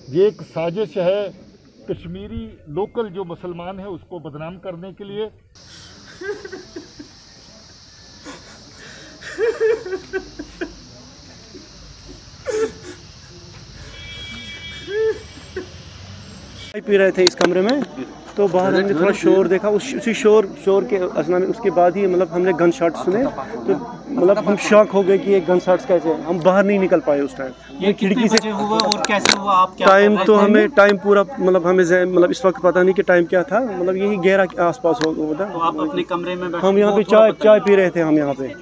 ये एक साजिश है कश्मीरी लोकल जो मुसलमान है उसको बदनाम करने के लिए। पी रहे थे इस कमरे में, तो बाहर हमने थोड़ा शोर देखा। उसी शोर के असना में उसके बाद ही मतलब हमने गन शॉट सुने, तो मतलब हम शॉक हो गए कि ये गन शॉट्स कैसे, हम बाहर नहीं निकल पाए उस टाइम। ये खिड़की से हुआ और कैसे हुआ, आप क्या टाइम तो हमें टाइम पूरा मतलब हमें मतलब इस वक्त पता नहीं कि टाइम क्या था, मतलब यही 11 के आसपास होगा। तो आप अपने कमरे में बैठे, हम यहाँ पे चाय पी रहे थे हम यहाँ पे।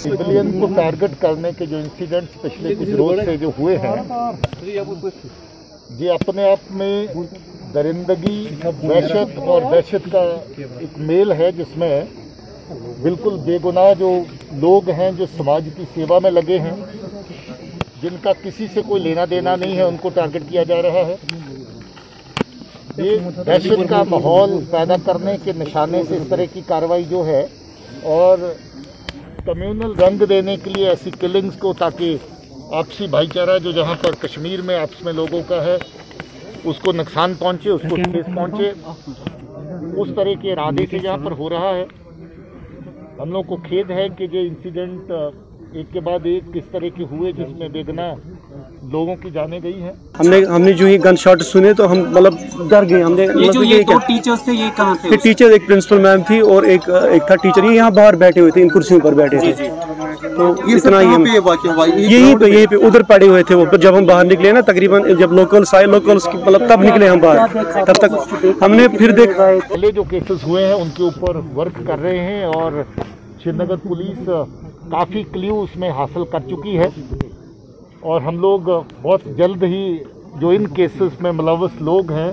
सिविलियन को टारगेट करने के जो इंसिडेंट्स पिछले कुछ रोज से जो हुए हैं, ये अपने आप में दरिंदगी, वहशत और दहशत का एक मेल है, जिसमें बिल्कुल बेगुनाह जो लोग हैं, जो समाज की सेवा में लगे हैं, जिनका किसी से कोई लेना देना नहीं है, उनको टारगेट किया जा रहा है। ये दहशत का माहौल पैदा करने के निशाने से इस तरह की कार्रवाई जो है, और कम्युनल रंग देने के लिए ऐसी किलिंग्स को, ताकि आपसी भाईचारा जो जहाँ पर कश्मीर में आपस में लोगों का है उसको नुकसान पहुँचे, उसको ठेस पहुँचे, उस तरह के इरादे से जहाँ पर हो रहा है। हम लोग को खेद है कि ये इंसिडेंट एक के बाद एक किस तरह के हुए, जिसमें बेगुनाह लोगों की जाने गई हैं। हमने जो ही गन शॉट सुने तो हम मतलब डर गए। हमने ये दो टीचर्स थे, ये कहाँ थे? टीचर, एक प्रिंसिपल मैम थी और एक था टीचर, ये यहाँ बाहर बैठे हुए थे, इन कुर्सियों पर बैठे थे। तो इतना ही यहीं पे उधर पड़े हुए थे वो। जब हम बाहर निकले ना, तकरीबन जब लोकल्स मतलब तब निकले हम बाहर, तब तक हमने फिर देखा। पहले जो केसेस हुए हैं उनके ऊपर वर्क कर रहे हैं, और श्रीनगर पुलिस काफ़ी क्ल्यू उसमें हासिल कर चुकी है, और हम लोग बहुत जल्द ही जो इन केसेस में मुलव्वस लोग हैं,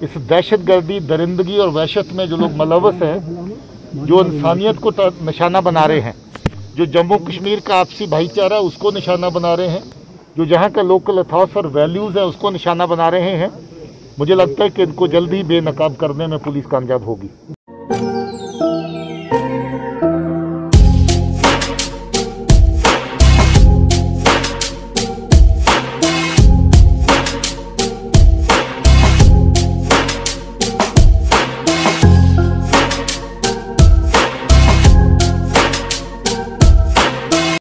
इस दहशतगर्दी, दरिंदगी और वहशत में जो लोग मुलव्वस हैं, जो इंसानियत को निशाना बना रहे हैं, जो जम्मू कश्मीर का आपसी भाईचारा उसको निशाना बना रहे हैं, जो जहाँ का लोकल अथॉस और वैल्यूज़ है उसको निशाना बना रहे हैं, मुझे लगता है कि इनको जल्द ही बेनकाब करने में पुलिस कामयाब होगी।